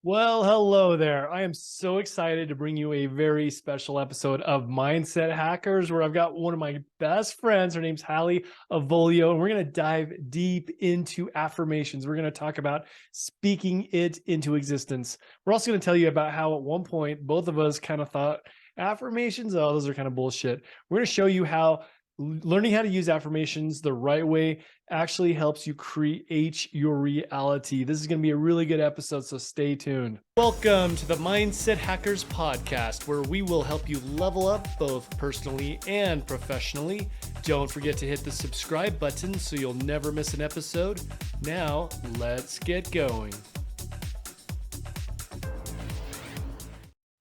Well, hello there. I am so excited to bring you a very special episode of Mindset Hackers, where I've got one of my best friends. Her name's Hallie Avolio, and we're going to dive deep into affirmations. We're going to talk about speaking it into existence. We're also going to tell you about how at one point, both of us kind of thought affirmations, oh, those are kind of bullshit. We're going to show you how learning how to use affirmations the right way actually helps you create your reality. This is going to be a really good episode, so stay tuned. Welcome to the Mindset Hackers podcast, where we will help you level up both personally and professionally. Don't forget to hit the subscribe button so you'll never miss an episode. Now, let's get going.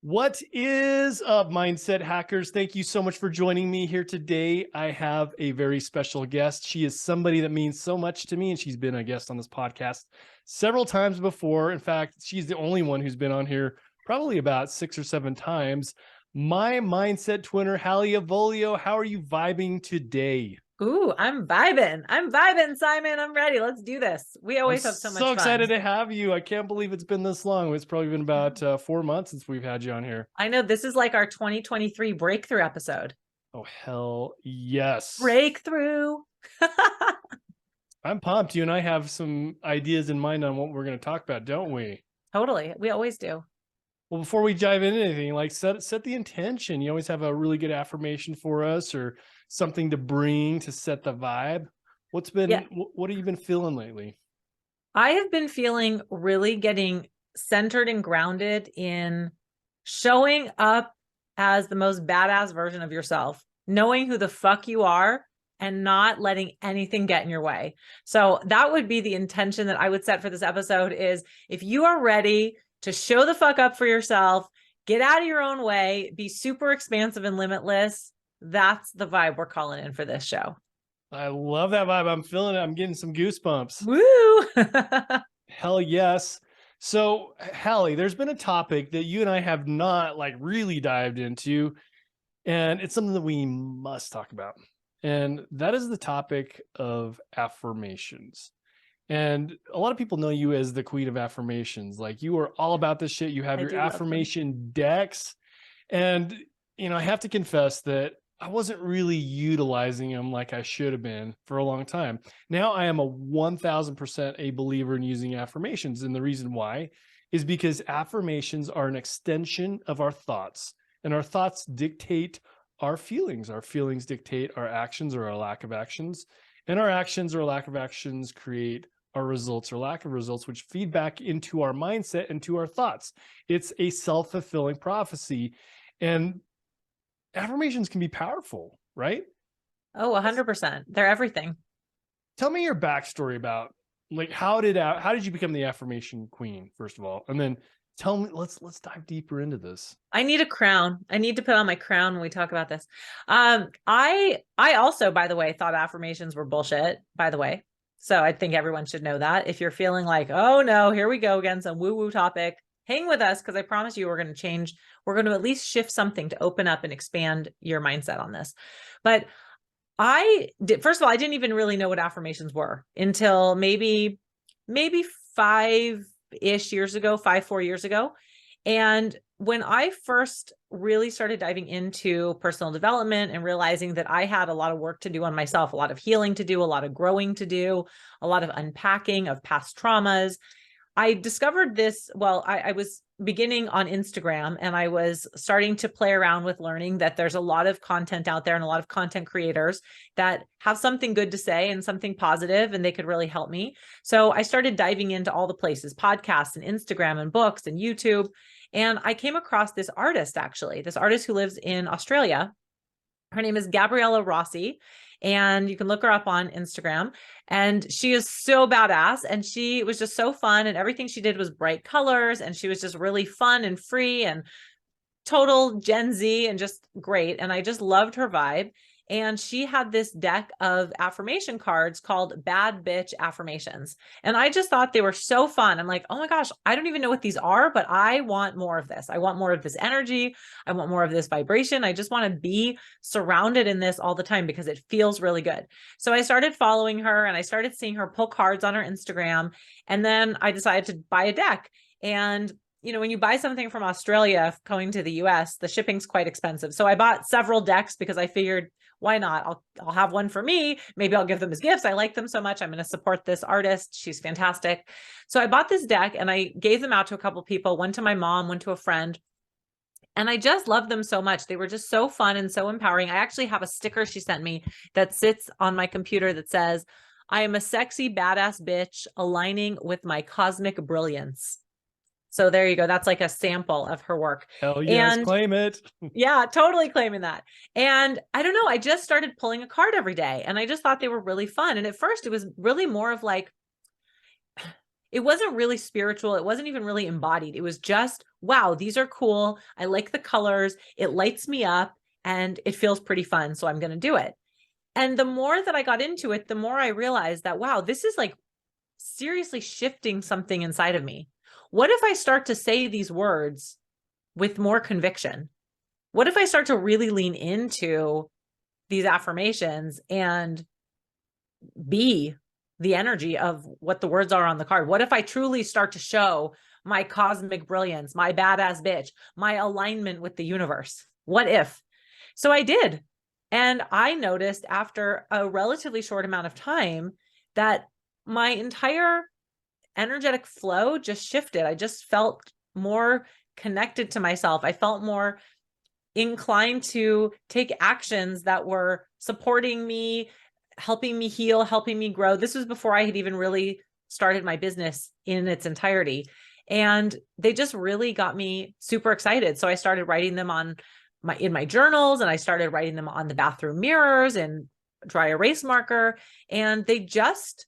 What is up, Mindset Hackers? Thank you so much for joining me here today. I have a very special guest. She is somebody that means so much to me, and she's been a guest on this podcast several times before. In fact, she's the only one who's been on here probably about 6 or 7 times. My mindset twinner, Hallie Avolio. How are you vibing today? Ooh, I'm vibing, Simon. I'm ready. Let's do this. We always have so much fun. So excited to have you. I can't believe it's been this long. It's probably been about 4 months since we've had you on here. I know, this is like our 2023 breakthrough episode. Oh, hell yes. Breakthrough. I'm pumped. You and I have some ideas in mind on what we're going to talk about, don't we? Totally. We always do. Well, before we dive into anything, like set the intention. You always have a really good affirmation for us or something to bring to set the vibe. What have you been feeling lately? I have been feeling really getting centered and grounded in showing up as the most badass version of yourself, knowing who the fuck you are and not letting anything get in your way. So that would be the intention that I would set for this episode is if you are ready to show the fuck up for yourself, get out of your own way, be super expansive and limitless. That's the vibe we're calling in for this show. I love that vibe. I'm feeling it. I'm getting some goosebumps. Woo! Hell yes. So, Hallie, there's been a topic that you and I have not really dived into, and it's something that we must talk about. And that is the topic of affirmations. And a lot of people know you as the queen of affirmations. Like, you are all about this shit. You have your affirmation decks. And, I have to confess that I wasn't really utilizing them like I should have been for a long time. Now I am a 1000% a believer in using affirmations. And the reason why is because affirmations are an extension of our thoughts, and our thoughts dictate our feelings. Our feelings dictate our actions or our lack of actions, and our actions or lack of actions create our results or lack of results, which feed back into our mindset and to our thoughts. It's a self-fulfilling prophecy. And affirmations can be powerful, right? Oh, 100%. They're everything. Tell me your backstory about how did you become the affirmation queen, first of all? And then tell me, let's dive deeper into this. I need a crown. I need to put on my crown when we talk about this. I also, by the way, thought affirmations were bullshit, by the way. So I think everyone should know that. If you're feeling like, oh no, here we go again, some woo-woo topic, hang with us, because I promise you we're going to change. We're going to at least shift something to open up and expand your mindset on this. But first of all, I didn't even really know what affirmations were until maybe 4 years ago. And when I first really started diving into personal development and realizing that I had a lot of work to do on myself, a lot of healing to do, a lot of growing to do, a lot of unpacking of past traumas, I discovered this. Well, I was beginning on Instagram, and I was starting to play around with learning that there's a lot of content out there and a lot of content creators that have something good to say and something positive, and they could really help me. So I started diving into all the places, podcasts and Instagram and books and YouTube. And I came across this artist who lives in Australia. Her name is Gabriella Rossi, and you can look her up on Instagram. And she is so badass, and she was just so fun, and everything she did was bright colors, and she was just really fun and free and total Gen Z and just great. And I just loved her vibe. And she had this deck of affirmation cards called Bad Bitch Affirmations. And I just thought they were so fun. I'm like, oh my gosh, I don't even know what these are, but I want more of this. I want more of this energy. I want more of this vibration. I just want to be surrounded in this all the time because it feels really good. So I started following her, and I started seeing her pull cards on her Instagram. And then I decided to buy a deck. And when you buy something from Australia going to the US, the shipping's quite expensive. So I bought several decks because I figured, why not? I'll have one for me. Maybe I'll give them as gifts. I like them so much. I'm going to support this artist. She's fantastic. So I bought this deck and I gave them out to a couple people, one to my mom, one to a friend. And I just loved them so much. They were just so fun and so empowering. I actually have a sticker she sent me that sits on my computer that says, I am a sexy, badass bitch aligning with my cosmic brilliance. So there you go. That's like a sample of her work. Hell yes, claim it. Yeah, totally claiming that. And I don't know, I just started pulling a card every day and I just thought they were really fun. And at first it was really more of like, it wasn't really spiritual. It wasn't even really embodied. It was just, wow, these are cool. I like the colors. It lights me up and it feels pretty fun. So I'm going to do it. And the more that I got into it, the more I realized that, wow, this is like seriously shifting something inside of me. What if I start to say these words with more conviction? What if I start to really lean into these affirmations and be the energy of what the words are on the card? What if I truly start to show my cosmic brilliance, my badass bitch, my alignment with the universe? What if? So I did. And I noticed after a relatively short amount of time that my entire energetic flow just shifted. I just felt more connected to myself. I felt more inclined to take actions that were supporting me, helping me heal, helping me grow. This was before I had even really started my business in its entirety. And they just really got me super excited. So I started writing them in my journals, and I started writing them on the bathroom mirrors and dry erase marker, and they just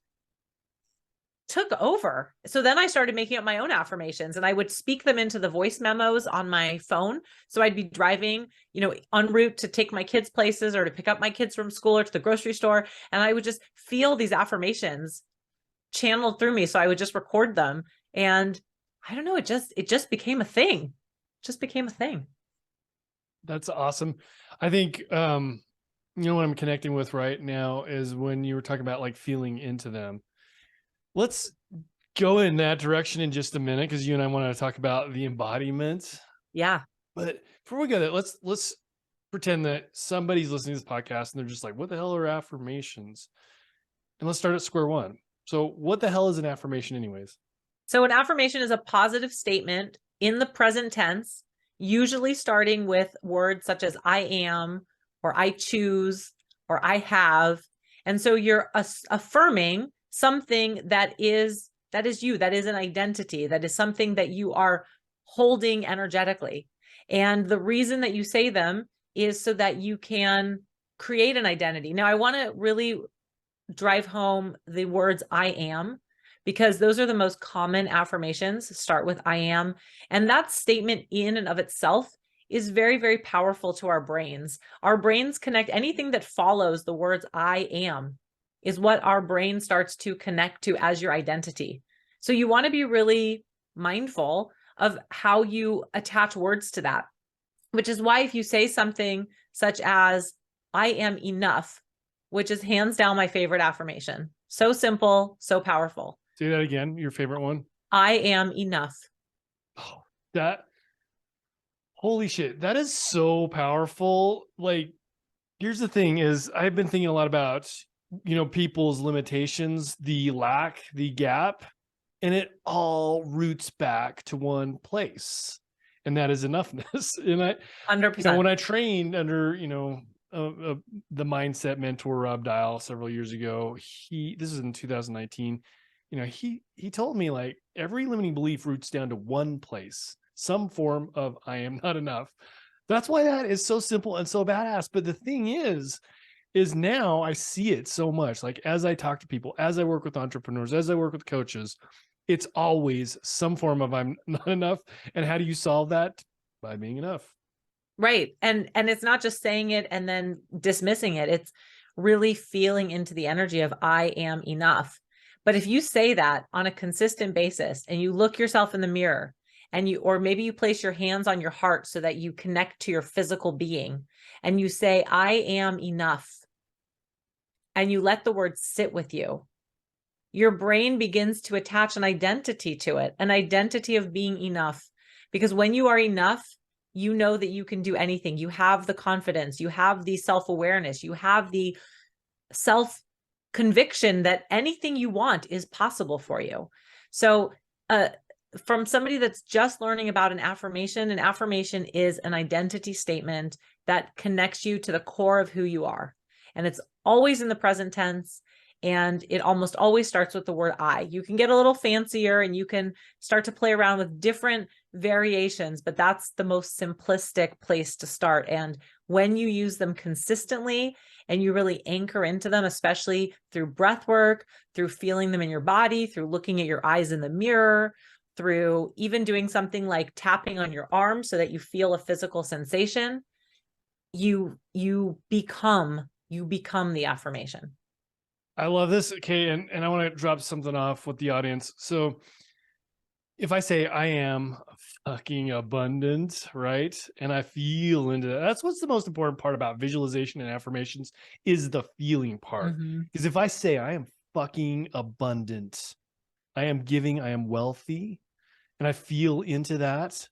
took over. So then I started making up my own affirmations and I would speak them into the voice memos on my phone. So I'd be driving, en route to take my kids places or to pick up my kids from school or to the grocery store. And I would just feel these affirmations channeled through me. So I would just record them. And I don't know, it just became a thing. It just became a thing. That's awesome. I think, what I'm connecting with right now is when you were talking about like feeling into them. Let's go in that direction in just a minute, because you and I want to talk about the embodiment. Yeah. But before we go there, let's pretend that somebody's listening to this podcast and they're just like, what the hell are affirmations? And let's start at square one. So what the hell is an affirmation anyways? So an affirmation is a positive statement in the present tense, usually starting with words such as I am, or I choose, or I have. And so you're affirming something that is you, that is an identity, that is something that you are holding energetically. And the reason that you say them is so that you can create an identity. Now, I want to really drive home the words I am, because those are the most common affirmations. Start with I am. And that statement in and of itself is very, very powerful to our brains. Our brains connect anything that follows the words I am is what our brain starts to connect to as your identity. So you want to be really mindful of how you attach words to that, which is why if you say something such as I am enough, which is hands down my favorite affirmation. So simple, so powerful. Say that again, your favorite one. I am enough. Oh, holy shit, that is so powerful. Like, here's the thing is I've been thinking a lot about people's limitations, the lack, the gap, and it all roots back to one place, and that is enoughness. And 100%. When I trained under the mindset mentor Rob Dial several years ago, this is in 2019, he told me like every limiting belief roots down to one place, some form of I am not enough. That's why that is so simple and so badass. But the thing is now I see it so much. Like as I talk to people, as I work with entrepreneurs, as I work with coaches, it's always some form of I'm not enough. And how do you solve that? By being enough. Right. And it's not just saying it and then dismissing it. It's really feeling into the energy of I am enough. But if you say that on a consistent basis and you look yourself in the mirror and or maybe you place your hands on your heart so that you connect to your physical being and you say, I am enough, and you let the word sit with you, your brain begins to attach an identity to it, an identity of being enough. because when you are enough, you know that you can do anything. You have the confidence, you have the self-awareness, you have the self-conviction that anything you want is possible for you. So from somebody that's just learning about an affirmation is an identity statement that connects you to the core of who you are. And it's always in the present tense. And it almost always starts with the word I. You can get a little fancier and you can start to play around with different variations, but that's the most simplistic place to start. And when you use them consistently and you really anchor into them, especially through breath work, through feeling them in your body, through looking at your eyes in the mirror, through even doing something like tapping on your arm so that you feel a physical sensation, you become the affirmation. I love this. Okay. And I want to drop something off with the audience. So if I say I am fucking abundant, right? And I feel into that, that's what's the most important part about visualization and affirmations is the feeling part. Because if I say I am fucking abundant, I am giving, I am wealthy, and I feel into that,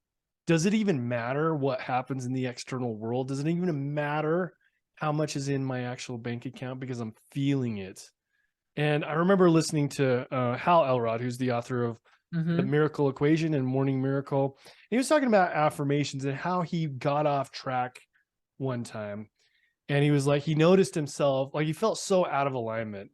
does it even matter what happens in the external world? Does it even matter how much is in my actual bank account because I'm feeling it? And I remember listening to Hal Elrod, who's the author of The Miracle Equation and Morning Miracle. He was talking about affirmations and how he got off track one time. And he was like, he noticed himself, like he felt so out of alignment.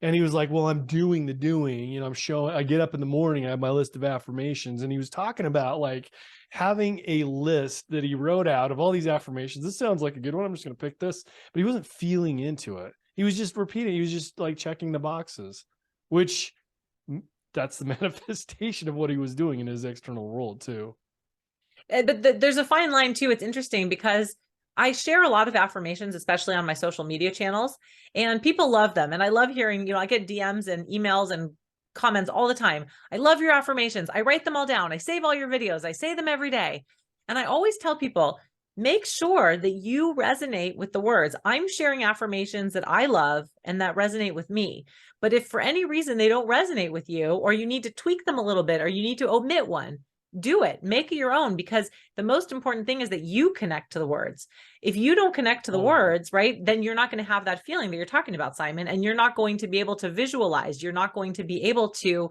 And he was like, well, I'm doing the doing, you know, I'm showing, I get up in the morning, I have my list of affirmations. And he was talking about like having a list that he wrote out of all these affirmations. This sounds like a good one. I'm just going to pick this, but he wasn't feeling into it. He was just repeating. He was just like checking the boxes, which that's the manifestation of what he was doing in his external world too. But there's a fine line too. It's interesting because I share a lot of affirmations, especially on my social media channels, and people love them. And I love hearing, you know, I get DMs and emails and comments all the time. I love your affirmations. I write them all down. I save all your videos. I say them every day. And I always tell people, make sure that you resonate with the words. I'm sharing affirmations that I love and that resonate with me. But if for any reason they don't resonate with you, or you need to tweak them a little bit, or you need to omit one, do it, make it your own, because the most important thing is that you connect to the words. If you don't connect to the words, right, then you're not going to have that feeling that you're talking about, Simon, and you're not going to be able to visualize. You're not going to be able to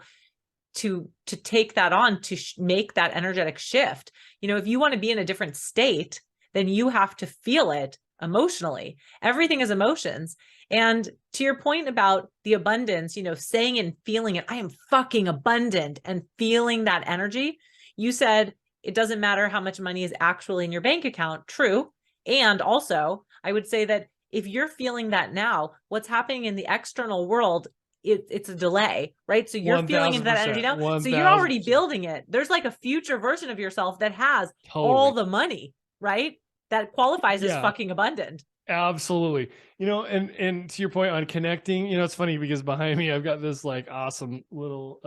take that on, to make that energetic shift. You know, if you want to be in a different state, then you have to feel it emotionally. Everything is emotions. And to your point about the abundance, you know, saying and feeling it, I am fucking abundant, and feeling that energy. You said it doesn't matter how much money is actually in your bank account. True. And also, I would say that if you're feeling that now, what's happening in the external world, it's a delay, right? So you're feeling into that energy now. So you're already building it. There's like a future version of yourself that has all the money, right? That qualifies as fucking abundant. Absolutely. You know, and to your point on connecting, you know, it's funny because behind me I've got this like awesome little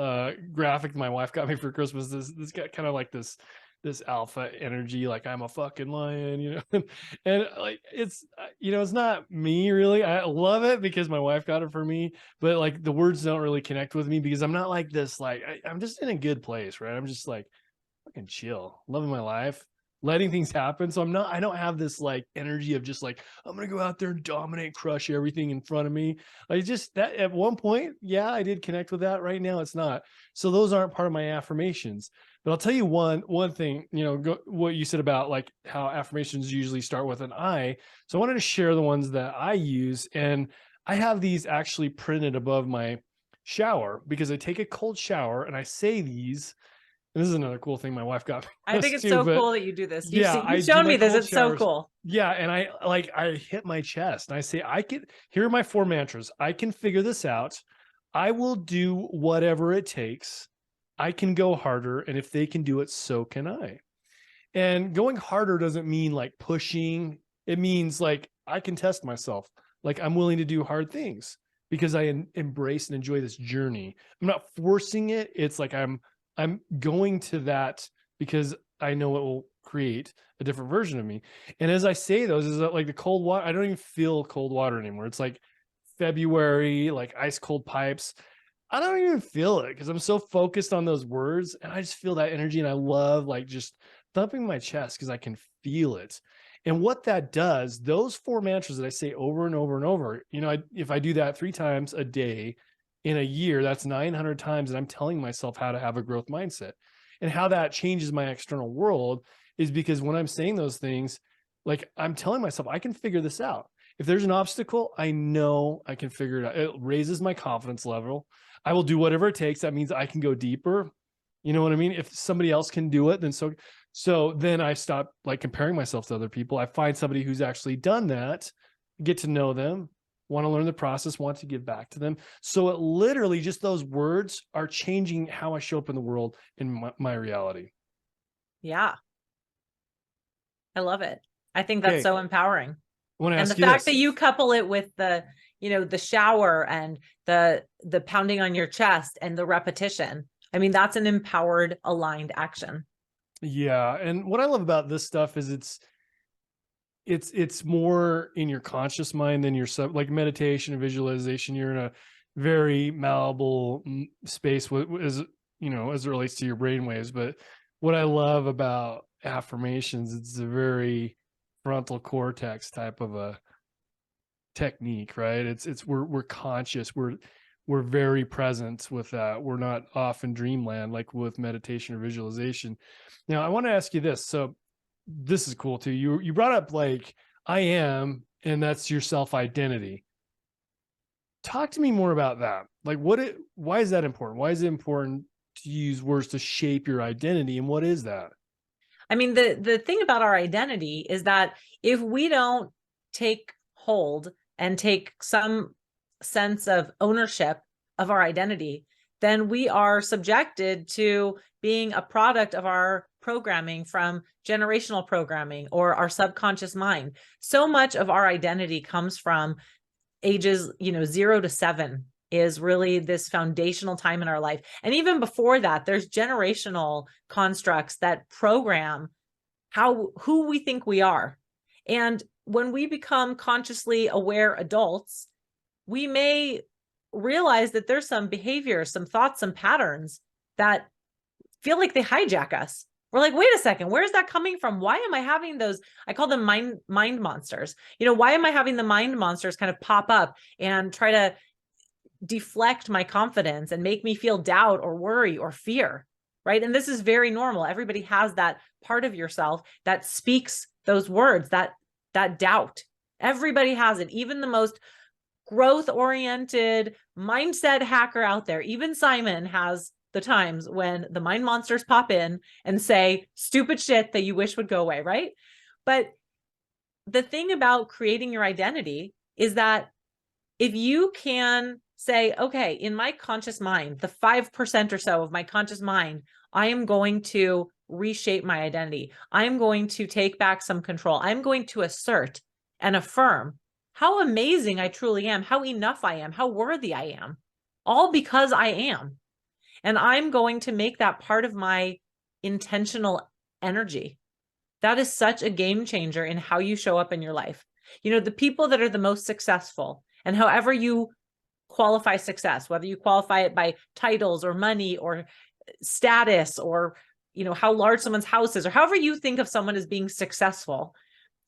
graphic my wife got me for Christmas. This got kind of like this alpha energy, like I'm a fucking lion, you know. And like it's you know, it's not me really. I love it because my wife got it for me, but like the words don't really connect with me because I'm not like this, like I'm just in a good place, right? I'm just like fucking chill, loving my life, letting things happen. So I don't have this like energy of just like, I'm going to go out there and dominate, crush everything in front of me. Like just that at one point, yeah, I did connect with that. Right now it's not. So those aren't part of my affirmations. But I'll tell you one thing, you know, what you said about like how affirmations usually start with an I. So I wanted to share the ones that I use. And I have these actually printed above my shower because I take a cold shower and I say these. And this is another cool thing my wife got me. I think it's too, so cool that you do this. Yeah, you've shown me this. It's so cool. Yeah, and I hit my chest and I say, here are my 4 mantras. I can figure this out. I will do whatever it takes. I can go harder, and if they can do it, so can I. And going harder doesn't mean like pushing. It means like I can test myself. Like I'm willing to do hard things because I embrace and enjoy this journey. I'm not forcing it. It's like I'm going to that because I know it will create a different version of me. And as I say those, is that like the cold water, I don't even feel cold water anymore. It's like February, like ice cold pipes. I don't even feel it because I'm so focused on those words, and I just feel that energy, and I love like just thumping my chest because I can feel it. And what that does, those four mantras that I say over and over and over, if I do that 3 times a day in a year, that's 900 times, and I'm telling myself how to have a growth mindset. And how that changes my external world is because when I'm saying those things, like I'm telling myself, I can figure this out. If there's an obstacle, I know I can figure it out. It raises my confidence level. I will do whatever it takes. That means I can go deeper. You know what I mean? If somebody else can do it, then so then I stop like comparing myself to other people. I find somebody who's actually done that, get to know them, want to learn the process, want to give back to them. So it literally just those words are changing how I show up in the world in my reality. Yeah, I love it. I think that's Okay. so empowering. I want to And the ask you fact this. that you couple it with the shower and the pounding on your chest and the repetition. I mean, that's an empowered, aligned action. Yeah. And what I love about this stuff is it's more in your conscious mind than your like meditation and visualization. You're in a very malleable space as as it relates to your brain waves. But what I love about affirmations, it's a very frontal cortex type of a technique, right? It's we're conscious, we're very present with that. We're not off in dreamland like with meditation or visualization. Now I want to ask you this. So this is cool too. You brought up like I am, and that's your self identity. Talk to me more about that. Like why is that important? Why is it important to use words to shape your identity, and what is that? I mean, the thing about our identity is that if we don't take hold and take some sense of ownership of our identity, then we are subjected to being a product of our programming from generational programming or our subconscious mind. So much of our identity comes from ages, 0 to 7 is really this foundational time in our life. And even before that, there's generational constructs that program who we think we are. And when we become consciously aware adults, we may realize that there's some behaviors, some thoughts, some patterns that feel like they hijack us. We're like, wait a second, where's that coming from? Why am I having those? I call them mind monsters. Why am I having the mind monsters kind of pop up and try to deflect my confidence and make me feel doubt or worry or fear? Right. And this is very normal. Everybody has that part of yourself that speaks those words, that doubt. Everybody has it. Even the most growth oriented mindset hacker out there, even Simon has the times when the mind monsters pop in and say stupid shit that you wish would go away, right? But the thing about creating your identity is that if you can say, okay, in my conscious mind, the 5% or so of my conscious mind, I am going to reshape my identity. I'm going to take back some control. I'm going to assert and affirm how amazing I truly am, how enough I am, how worthy I am, all because I am. And I'm going to make that part of my intentional energy. That is such a game changer in how you show up in your life. The people that are the most successful, and however you qualify success, whether you qualify it by titles or money or status or, how large someone's house is, or however you think of someone as being successful,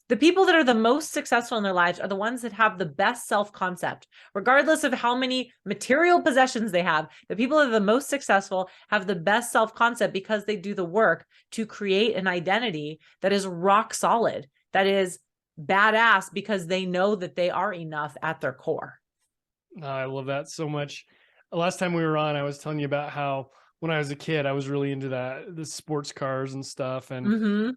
the people that are the most successful in their lives are the ones that have the best self-concept, regardless of how many material possessions they have. The people that are the most successful have the best self-concept because they do the work to create an identity that is rock solid, that is badass because they know that they are enough at their core. I love that so much. Last time we were on, I was telling you about how when I was a kid, I was really into the sports cars and stuff. And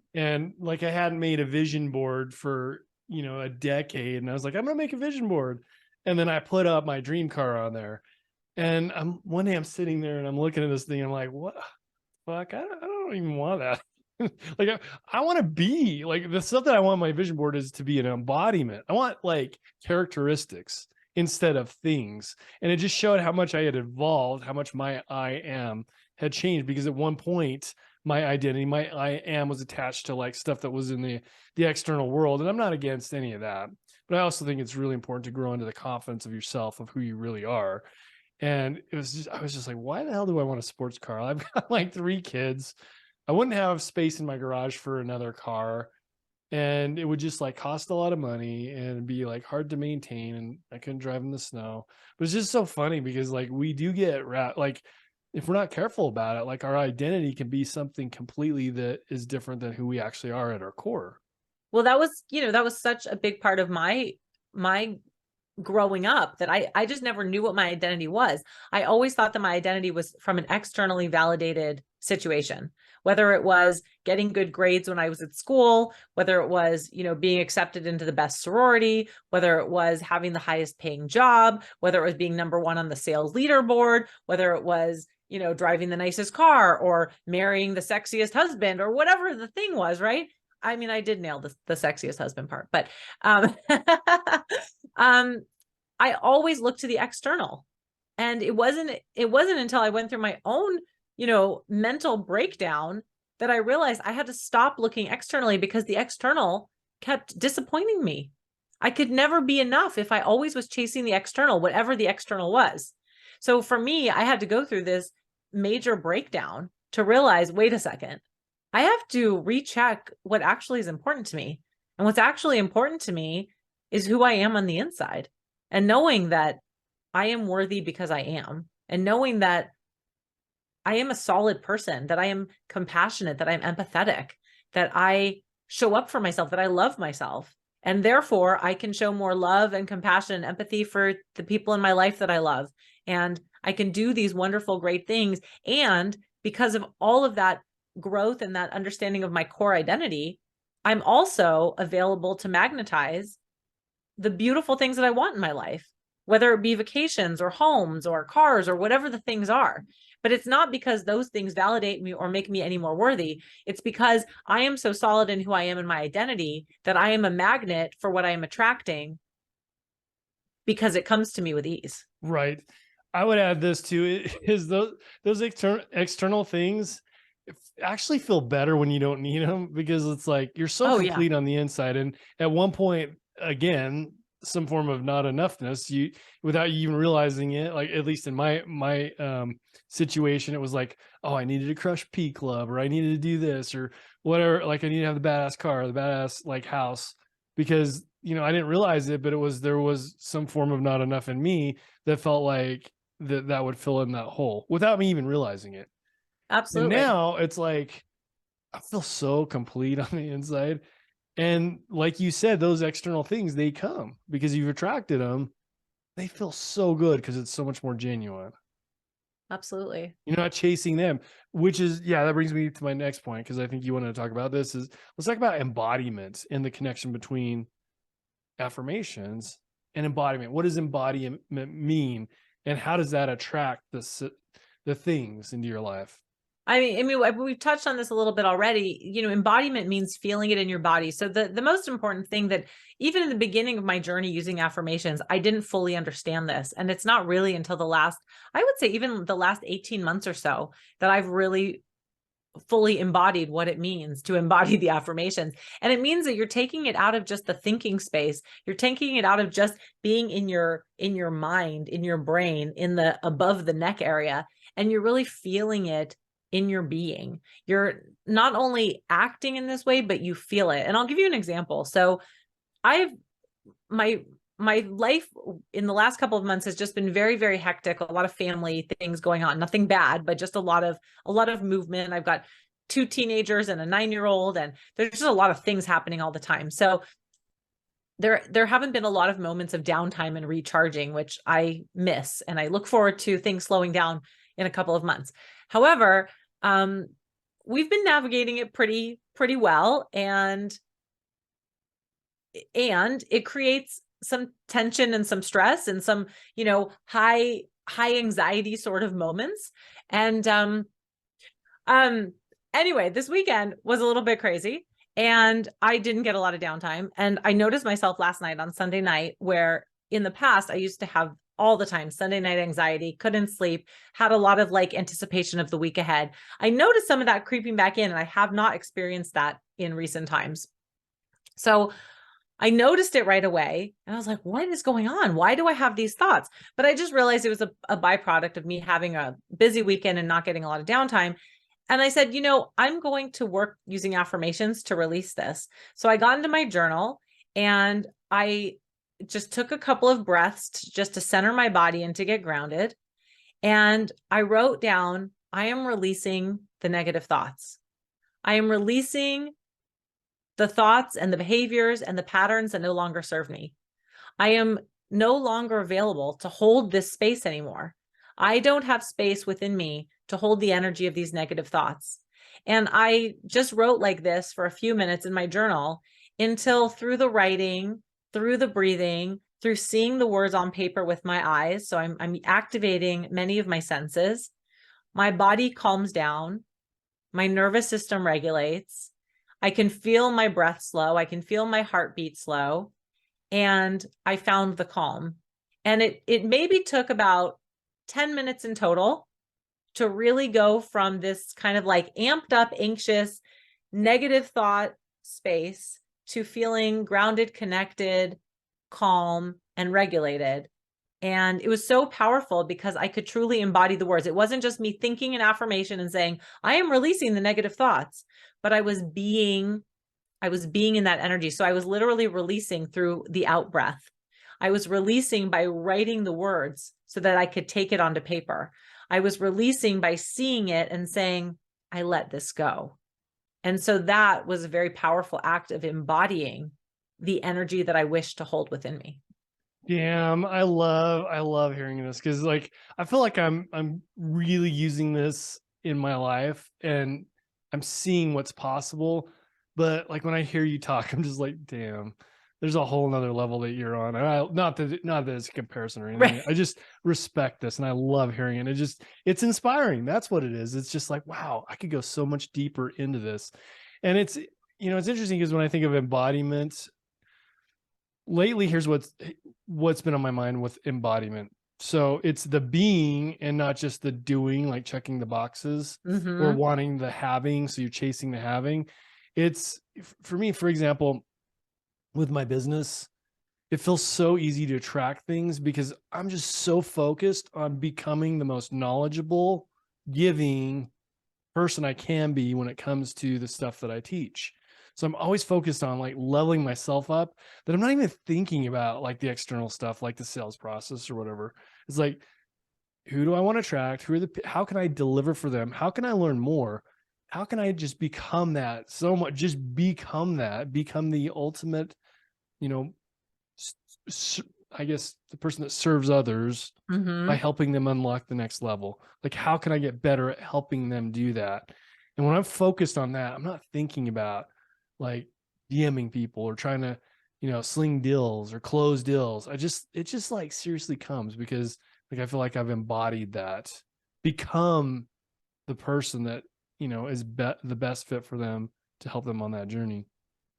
like I hadn't made a vision board for, a decade. And I was like, I'm going to make a vision board. And then I put up my dream car on there. And one day I'm sitting there and I'm looking at this thing. I'm like, what? Fuck, I don't even want that. Like I want to be like the stuff that I want my vision board is to be an embodiment. I want like characteristics instead of things. And it just showed how much I had evolved, how much my I am had changed, because at one point my identity, my I am was attached to like stuff that was in the external world. And I'm not against any of that. But I also think it's really important to grow into the confidence of yourself, of who you really are. And I was just like, why the hell do I want a sports car? I've got like 3 kids. I wouldn't have space in my garage for another car. And it would just like cost a lot of money and be like hard to maintain. And I couldn't drive in the snow. But it's just so funny because like we do get like, if we're not careful about it, like our identity can be something completely that is different than who we actually are at our core. Well, that was, that was such a big part of my growing up, that I just never knew what my identity was. I always thought that my identity was from an externally validated situation, whether it was getting good grades when I was at school, whether it was, being accepted into the best sorority, whether it was having the highest paying job, whether it was being number one on the sales leaderboard, whether it was, driving the nicest car or marrying the sexiest husband or whatever the thing was, right? I mean, I did nail the sexiest husband part, but I always looked to the external. And it wasn't until I went through my own, mental breakdown that I realized I had to stop looking externally, because the external kept disappointing me. I could never be enough if I always was chasing the external, whatever the external was. So for me, I had to go through this major breakdown to realize, wait a second, I have to recheck what actually is important to me. And what's actually important to me is who I am on the inside, and knowing that I am worthy because I am, and knowing that I am a solid person, that I am compassionate, that I'm empathetic, that I show up for myself, that I love myself. And therefore I can show more love and compassion and empathy for the people in my life that I love. And I can do these wonderful, great things. And because of all of that growth and that understanding of my core identity, I'm also available to magnetize the beautiful things that I want in my life, whether it be vacations or homes or cars or whatever the things are. But it's not because those things validate me or make me any more worthy. It's because I am so solid in who I am in my identity that I am a magnet for what I am attracting, because it comes to me with ease. Right. I would add this too, is those external things actually feel better when you don't need them, because it's like you're so Oh, yeah. complete on the inside. And at one point, again, some form of not enoughness, you, without you even realizing it, like at least in my situation, it was like, oh, I needed to crush P Club, or I needed to do this or whatever. Like I need to have the badass car, the badass like house, because I didn't realize it, but there was some form of not enough in me that felt like that would fill in that hole without me even realizing it. And Absolutely. now it's like I feel so complete on the inside. And like you said, those external things, they come because you've attracted them. They feel so good because it's so much more genuine. Absolutely. You're not chasing them, which is, yeah, that brings me to my next point, because I think you wanted to talk about this. Is let's talk about embodiment and the connection between affirmations and embodiment. What does embodiment mean, and how does that attract the things into your life? I mean, we've touched on this a little bit already. Embodiment means feeling it in your body. So the most important thing, that even in the beginning of my journey using affirmations, I didn't fully understand this. And it's not really until I would say even the last 18 months or so, that I've really fully embodied what it means to embody the affirmations. And it means that you're taking it out of just the thinking space. You're taking it out of just being in your mind, in your brain, in the above the neck area, and you're really feeling it in your being. You're not only acting in this way, but you feel it. And I'll give you an example. So I've my life in the last couple of months has just been very, very hectic. A lot of family things going on, nothing bad, but just a lot of movement. I've got 2 teenagers and a 9-year-old, and there's just a lot of things happening all the time. So there haven't been a lot of moments of downtime and recharging, which I miss. And I look forward to things slowing down in a couple of months. However, we've been navigating it pretty well. And it creates some tension and some stress and some, high anxiety sort of moments. And, anyway, this weekend was a little bit crazy, and I didn't get a lot of downtime. And I noticed myself last night on Sunday night, where in the past I used to have all the time Sunday night anxiety, couldn't sleep, had a lot of like anticipation of the week ahead. I noticed some of that creeping back in, and I have not experienced that in recent times. So I noticed it right away and I was like, what is going on? Why do I have these thoughts? But I just realized it was a byproduct of me having a busy weekend and not getting a lot of downtime. And I said, I'm going to work using affirmations to release this. So I got into my journal and I just took a couple of breaths just to center my body and to get grounded. And I wrote down, I am releasing the negative thoughts. I am releasing the thoughts and the behaviors and the patterns that no longer serve me. I am no longer available to hold this space anymore. I don't have space within me to hold the energy of these negative thoughts. And I just wrote like this for a few minutes in my journal until through the writing, through the breathing, through seeing the words on paper with my eyes. So I'm activating many of my senses. My body calms down. My nervous system regulates. I can feel my breath slow. I can feel my heartbeat slow. And I found the calm. And it maybe took about 10 minutes in total to really go from this kind of like amped up, anxious, negative thought space to feeling grounded, connected, calm, and regulated. And it was so powerful because I could truly embody the words. It wasn't just me thinking an affirmation and saying, I am releasing the negative thoughts, but I was being in that energy. So I was literally releasing through the out breath. I was releasing by writing the words so that I could take it onto paper. I was releasing by seeing it and saying, I let this go. And so that was a very powerful act of embodying the energy that I wish to hold within me. Damn, I love hearing this because like I feel like I'm really using this in my life and I'm seeing what's possible. But like when I hear you talk, I'm just like, damn, there's a whole nother level that you're on. And not that it's a comparison or anything. Right. I just respect this and I love hearing it. It's inspiring. That's what it is. It's just like, wow, I could go so much deeper into this. And it's it's interesting because when I think of embodiment, lately here's what's been on my mind with embodiment. So it's the being and not just the doing, like checking the boxes or Mm-hmm. wanting the having, so you're chasing the having. It's for me, for example, with my business, it feels so easy to track things because I'm just so focused on becoming the most knowledgeable, giving person I can be when it comes to the stuff that I teach. So I'm always focused on like leveling myself up that I'm not even thinking about like the external stuff, like the sales process or whatever. It's like, who do I want to attract? How can I deliver for them? How can I learn more? How can I just become that so much? Just become that, become the ultimate, you know, I guess the person that serves others by Mm-hmm. helping them unlock the next level. Like, how can I get better at helping them do that? And when I'm focused on that, I'm not thinking about like DMing people or trying to, sling deals or close deals. It just like seriously comes because like I feel like I've embodied that, become the person that, is the best fit for them to help them on that journey.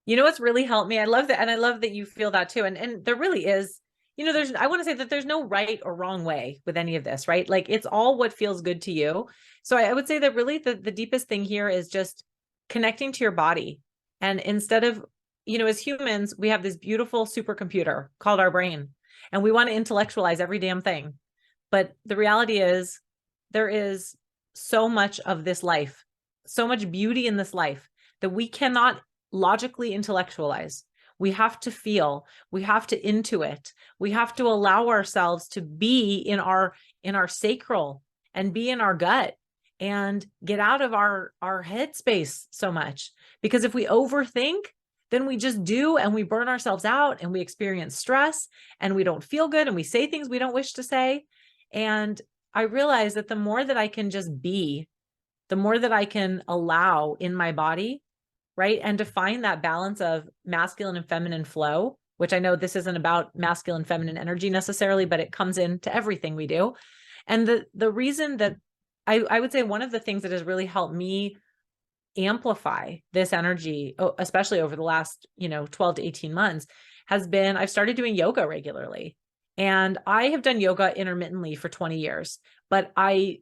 You know what's really helped me? I love that. And I love that you feel that too. And there really is, I want to say that there's no right or wrong way with any of this, right? Like it's all what feels good to you. So I would say that really the deepest thing here is just connecting to your body. And instead of, as humans, we have this beautiful supercomputer called our brain, and we want to intellectualize every damn thing. But the reality is there is so much of this life, so much beauty in this life that we cannot logically intellectualize. We have to feel, we have to intuit, we have to allow ourselves to be in our sacral and be in our gut and get out of our headspace so much. Because if we overthink, then we just do and we burn ourselves out and we experience stress and we don't feel good and we say things we don't wish to say. And I realize that the more that I can just be, the more that I can allow in my body, right? And to find that balance of masculine and feminine flow, which I know this isn't about masculine feminine energy necessarily, but it comes into everything we do. And the reason that I would say one of the things that has really helped me amplify this energy, especially over the last, 12 to 18 months, has been I've started doing yoga regularly. And I have done yoga intermittently for 20 years, but I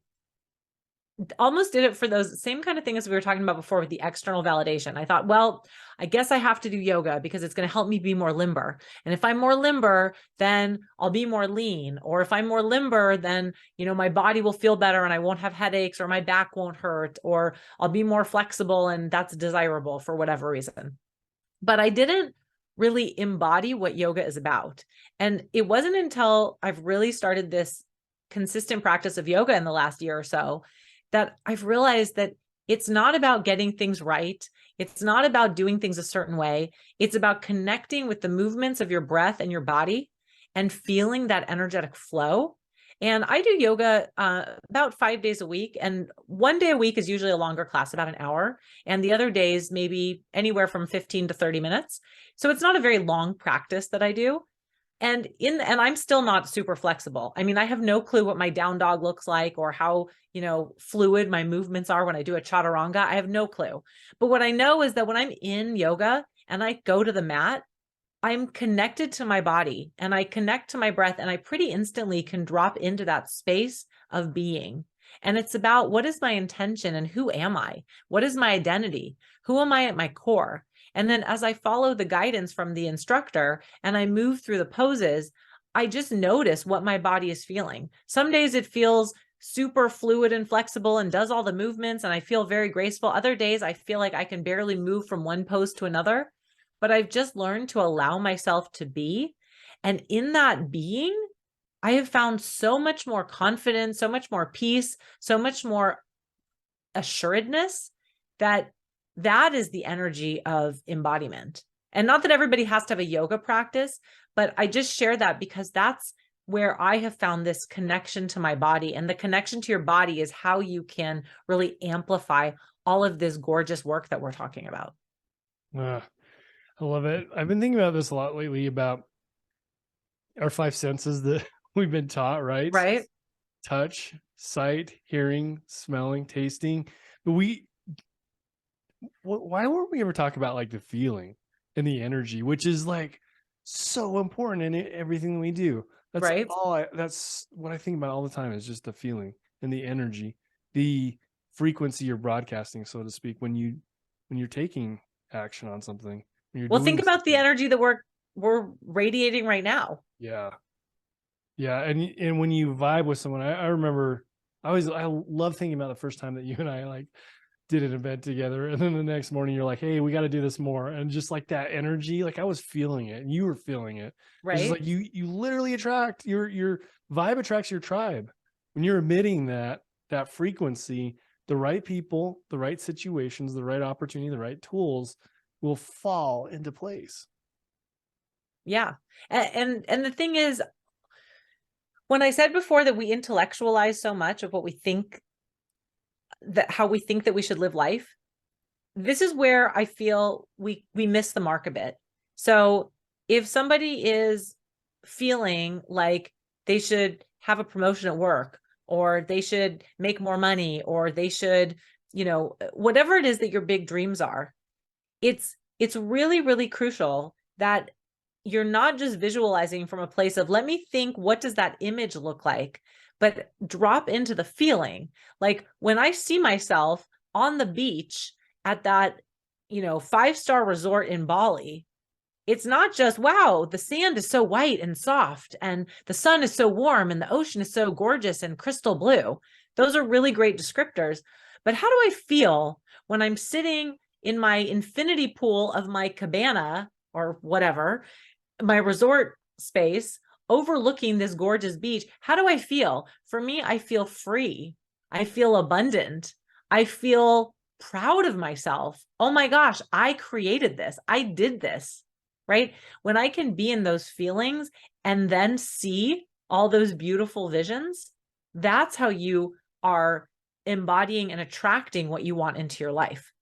almost did it for those same kind of things we were talking about before with the external validation. I thought, well, I guess I have to do yoga because it's going to help me be more limber. And if I'm more limber, then I'll be more lean. Or if I'm more limber, then, my body will feel better and I won't have headaches, or my back won't hurt, or I'll be more flexible, and that's desirable for whatever reason. But I didn't really embody what yoga is about. And it wasn't until I've really started this consistent practice of yoga in the last year or so that I've realized that it's not about getting things right. It's not about doing things a certain way. It's about connecting with the movements of your breath and your body and feeling that energetic flow. And I do yoga about 5 days a week. And one day a week is usually a longer class, about an hour. And the other days, maybe anywhere from 15 to 30 minutes. So it's not a very long practice that I do. And I'm still not super flexible. I mean, I have no clue what my down dog looks like, or how, fluid my movements are when I do a chaturanga. I have no clue. But what I know is that when I'm in yoga and I go to the mat, I'm connected to my body and I connect to my breath, and I pretty instantly can drop into that space of being. And it's about, what is my intention and who am I? What is my identity? Who am I at my core? And then as I follow the guidance from the instructor and I move through the poses, I just notice what my body is feeling. Some days it feels super fluid and flexible and does all the movements and I feel very graceful. Other days I feel like I can barely move from one pose to another, but I've just learned to allow myself to be. And in that being, I have found so much more confidence, so much more peace, so much more assuredness, that is the energy of embodiment. And not that everybody has to have a yoga practice, but I just share that because that's where I have found this connection to my body. And the connection to your body is how you can really amplify all of this gorgeous work that we're talking about. I love it. I've been thinking about this a lot lately, about our five senses that we've been taught, right? Right. Touch, sight, hearing, smelling, tasting. But why weren't we ever talking about like the feeling and the energy, which is like so important in everything we do? That's Right. that's what I think about all the time, is just the feeling and the energy, the frequency you're broadcasting, so to speak, when you're taking action on something. When you're Well, think doing about the something. energy that we're radiating right now. Yeah. Yeah. And when you vibe with someone, I remember I love thinking about the first time that you and I like did an event together, and then the next morning you're like, hey, we got to do this more. And just like that energy, like I was feeling it and you were feeling it. It's just Right. like you literally attract your vibe attracts your tribe. When you're emitting that frequency, the right people, the right situations, the right opportunity, the right tools will fall into place. Yeah. And the thing is, when I said before that we intellectualize so much of what we think, that how we think that we should live life, this is where I feel we miss the mark a bit. So if somebody is feeling like they should have a promotion at work, or they should make more money, or they should, whatever it is that your big dreams are, it's really, really crucial that you're not just visualizing from a place of, let me think, what does that image look like? But drop into the feeling. Like when I see myself on the beach at that, 5-star resort in Bali, it's not just, wow, the sand is so white and soft, and the sun is so warm, and the ocean is so gorgeous and crystal blue. Those are really great descriptors. But how do I feel when I'm sitting in my infinity pool of my cabana or whatever, my resort space, overlooking this gorgeous beach? How do I feel? For me, I feel free. I feel abundant. I feel proud of myself. Oh my gosh, I created this. I did this, right? When I can be in those feelings and then see all those beautiful visions, that's how you are embodying and attracting what you want into your life.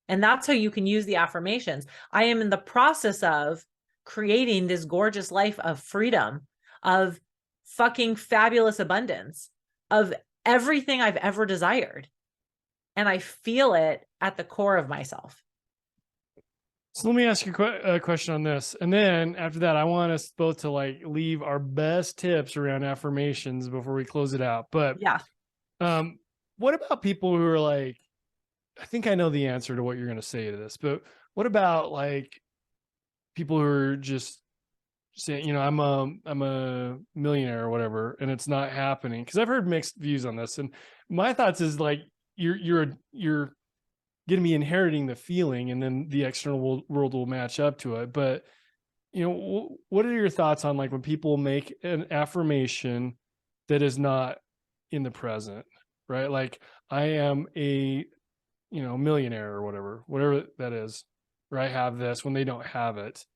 And that's how you can use the affirmations. I am in the process of creating this gorgeous life of freedom, of fucking fabulous abundance, of everything I've ever desired. And I feel it at the core of myself. So let me ask you a question on this. And then after that, I want us both to like leave our best tips around affirmations before we close it out. But Yeah. what about people who are like, I think I know the answer to what you're going to say to this, but what about like people who are just saying, I'm a millionaire or whatever, and it's not happening? Because I've heard mixed views on this, and my thoughts is like you're going to be inheriting the feeling, and then the external world will match up to it. But what are your thoughts on like when people make an affirmation that is not in the present, right? Like I am a millionaire or whatever that is, or I have this when they don't have it.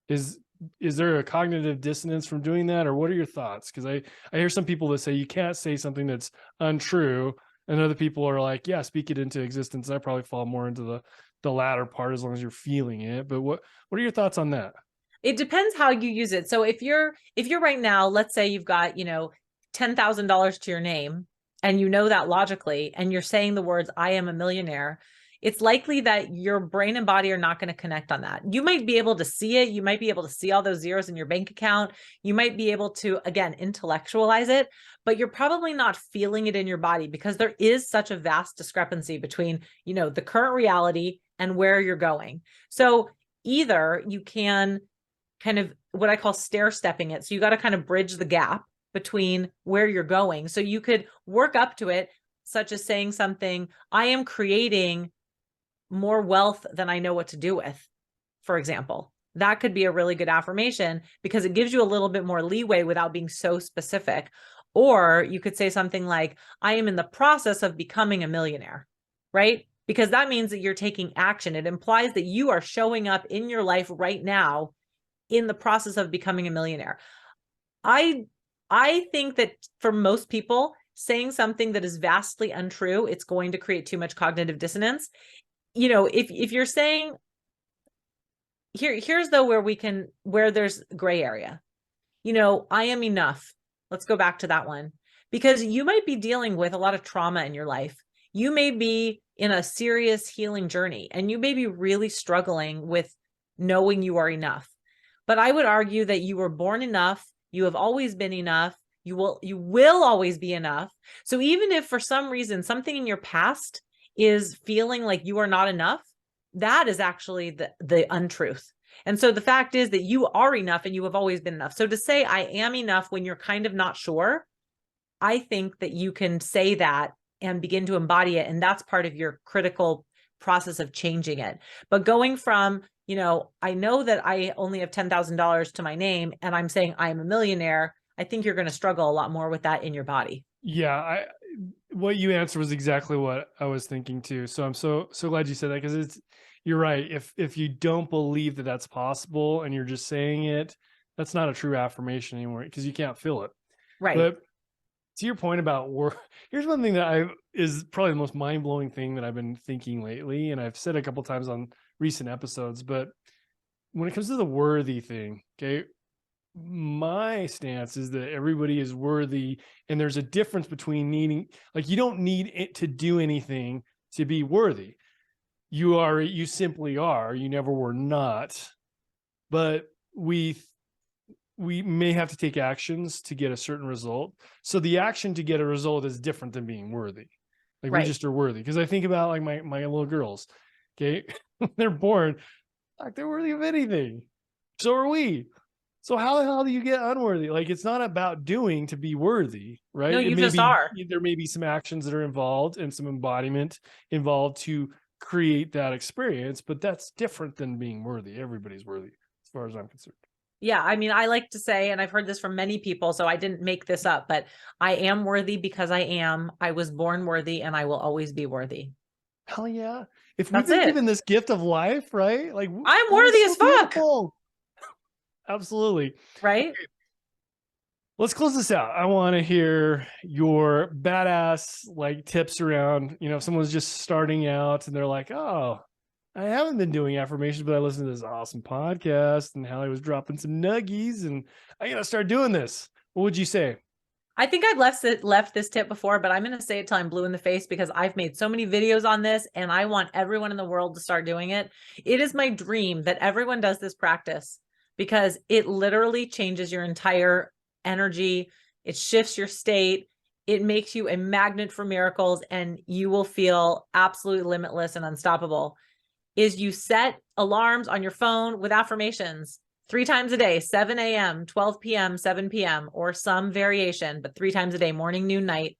Is there a cognitive dissonance from doing that, or what are your thoughts? Because I hear some people that say you can't say something that's untrue, and other people are like, yeah, speak it into existence. I probably fall more into the latter part as long as you're feeling it. But what are your thoughts on that? It depends how you use it. So if you're right now, let's say you've got, $10,000 to your name, and you know that logically, and you're saying the words, I am a millionaire, it's likely that your brain and body are not going to connect on that. You might be able to see it. You might be able to see all those zeros in your bank account. You might be able to, again, intellectualize it, but you're probably not feeling it in your body, because there is such a vast discrepancy between, the current reality and where you're going. So either you can kind of what I call stair stepping it. So you got to kind of bridge the gap between where you're going. So you could work up to it, such as saying something, I am creating more wealth than I know what to do with, for example. That could be a really good affirmation, because it gives you a little bit more leeway without being so specific. Or you could say something like, I am in the process of becoming a millionaire, right? Because that means that you're taking action. It implies that you are showing up in your life right now in the process of becoming a millionaire. I think that for most people, saying something that is vastly untrue, it's going to create too much cognitive dissonance. If you're saying, here's though where there's gray area. I am enough. Let's go back to that one, because you might be dealing with a lot of trauma in your life. You may be in a serious healing journey, and you may be really struggling with knowing you are enough. But I would argue that you were born enough. You have always been enough. You will always be enough. So even if for some reason something in your past is feeling like you are not enough, that is actually the untruth. And so the fact is that you are enough, and you have always been enough. So to say I am enough when you're kind of not sure, I think that you can say that and begin to embody it. And that's part of your critical process of changing it. But going from, I know that I only have $10,000 to my name, and I'm saying I'm a millionaire, I think you're going to struggle a lot more with that in your body. Yeah, what you answered was exactly what I was thinking too. So I'm so glad you said that, because you're right. If you don't believe that that's possible and you're just saying it, that's not a true affirmation anymore, because you can't feel it. Right. But to your point about work, here's one thing that is probably the most mind-blowing thing that I've been thinking lately, and I've said a couple times on recent episodes. But when it comes to the worthy thing, okay, my stance is that everybody is worthy, and there's a difference between needing, like, you don't need it to do anything to be worthy. You simply are. You never were not. But we may have to take actions to get a certain result. So the action to get a result is different than being worthy. Like, right. We just are worthy. Because I think about like my little girls, okay, they're born, like, they're worthy of anything. So are we. So how the hell do you get unworthy? Like, it's not about doing to be worthy, right? No, you just are. There may be some actions that are involved and some embodiment involved to create that experience, but that's different than being worthy. Everybody's worthy, as far as I'm concerned. Yeah, I mean, I like to say, and I've heard this from many people, so I didn't make this up, but I am worthy because I am. I was born worthy, and I will always be worthy. Hell yeah. If we've That's been it. given this gift of life, right? Like, I'm that is worthy so as fuck. beautiful. Absolutely. Right? Okay, let's close this out. I want to hear your badass like tips around, if someone's just starting out and they're like, oh, I haven't been doing affirmations, but I listened to this awesome podcast and Hallie was dropping some nuggies and I got to start doing this. What would you say? I think I've left this tip before, but I'm going to say it till I'm blue in the face, because I've made so many videos on this and I want everyone in the world to start doing it. It is my dream that everyone does this practice, because it literally changes your entire energy. It shifts your state. it makes you a magnet for miracles and you will feel absolutely limitless and unstoppable, is you set alarms on your phone with affirmations 3 times a day, 7 a.m., 12 p.m., 7 p.m., or some variation, but 3 times a day, morning, noon, night.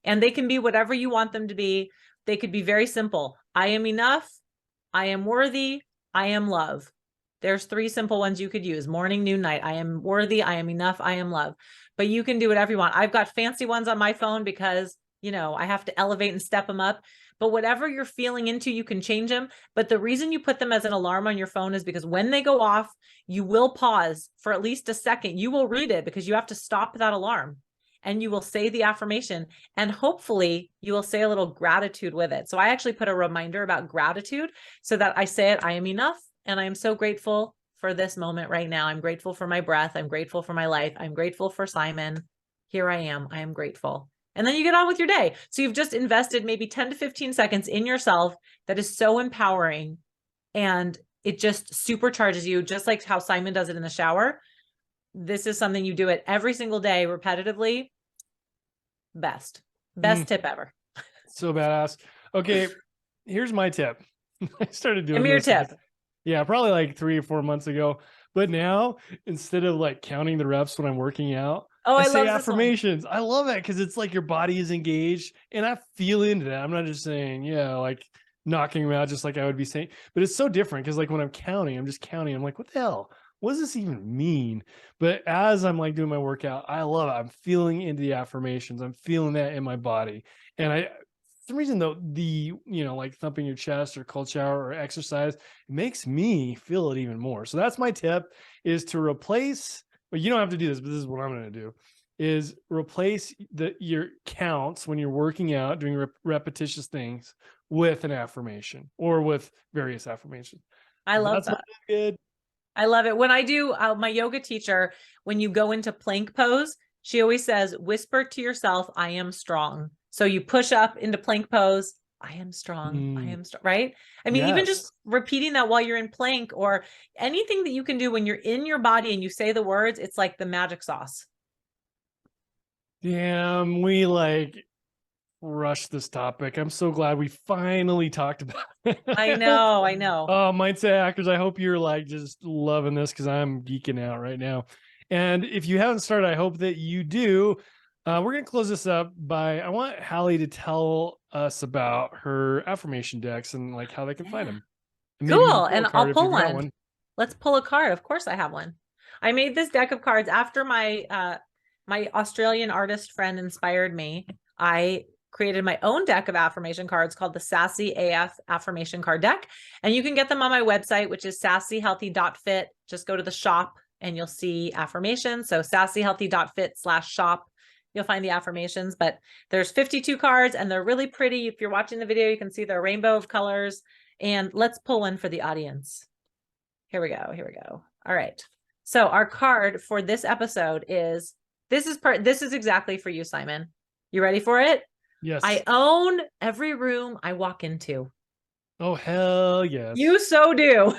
And they can be whatever you want them to be. They could be very simple. I am enough. I am worthy. I am love. There's 3 simple ones you could use: morning, noon, night. I am worthy. I am enough. I am love. But you can do whatever you want. I've got fancy ones on my phone because, I have to elevate and step them up. But whatever you're feeling into, you can change them. But the reason you put them as an alarm on your phone is because when they go off, you will pause for at least a second. You will read it because you have to stop that alarm, and you will say the affirmation, and hopefully you will say a little gratitude with it. So I actually put a reminder about gratitude so that I say it: I am enough. And I am so grateful for this moment right now. I'm grateful for my breath. I'm grateful for my life. I'm grateful for Simon. Here I am. I am grateful. And then you get on with your day. So you've just invested maybe 10 to 15 seconds in yourself. That is so empowering. And it just supercharges you, just like how Simon does it in the shower. This is something you do it every single day, repetitively. Best tip ever. So badass. Okay, here's my tip. I started doing Give me your this. tip. Yeah, probably like 3 or 4 months ago. But now, instead of like counting the reps when I'm working out, Oh, I I say love this one. affirmations. I love it because it's like your body is engaged, and I feel into that. I'm not just saying, like knocking them out, just like I would be saying. But it's so different because like when I'm counting, I'm just counting. I'm like, what the hell? What does this even mean? But as I'm like doing my workout, I love it. I'm feeling into the affirmations. I'm feeling that in my body. And for some reason though, like thumping your chest or cold shower or exercise, it makes me feel it even more. So that's my tip, is to replace, but you don't have to do this, but this is what I'm going to do, is replace your counts when you're working out, doing repetitious things, with an affirmation or with various affirmations. I love That's that. good. I love it. When I do, my yoga teacher, when you go into plank pose, she always says, whisper to yourself, I am strong. So you push up into plank pose. I am strong. I am strong, right? I mean, even just repeating that while you're in plank, or anything that you can do when you're in your body and you say the words, it's like the magic sauce. Damn, we like rushed this topic. I'm so glad we finally talked about it. I know. Oh, mindset hackers, I hope you're like just loving this, because I'm geeking out right now. And if you haven't started, I hope that you do. We're going to close this up I want Hallie to tell us about her affirmation decks and like how they can find them. And maybe Cool. And I'll pull one. Let's pull a card. Of course I have one. I made this deck of cards after my Australian artist friend inspired me. I created my own deck of affirmation cards called the Sassy AF Affirmation Card Deck. And you can get them on my website, which is sassyhealthy.fit. Just go to the shop and you'll see affirmations. So sassyhealthy.fit/shop. You'll find the affirmations, but there's 52 cards and they're really pretty. If you're watching the video, you can see the rainbow of colors. And let's pull one for the audience. Here we go. All right. So our card for this episode is, this is exactly for you, Simon. You ready for it? Yes. I own every room I walk into. Oh, hell yes. You so do.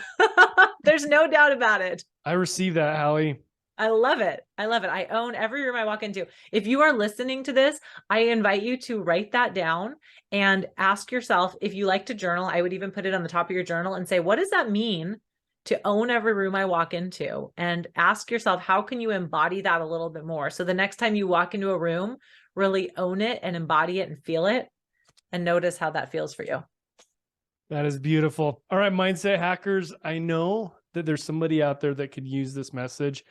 There's no doubt about it. I received that, Hallie. I love it. I own every room I walk into. If you are listening to this, I invite you to write that down and ask yourself, if you like to journal, I would even put it on the top of your journal and say, what does that mean to own every room I walk into? And ask yourself, how can you embody that a little bit more? So the next time you walk into a room, really own it and embody it and feel it, and notice how that feels for you. That is beautiful. All right, mindset hackers, I know that there's somebody out there that could use this message.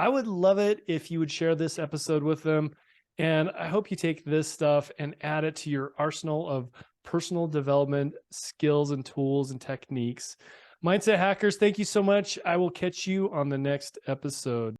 I would love it if you would share this episode with them. And I hope you take this stuff and add it to your arsenal of personal development skills and tools and techniques. Mindset hackers, thank you so much. I will catch you on the next episode.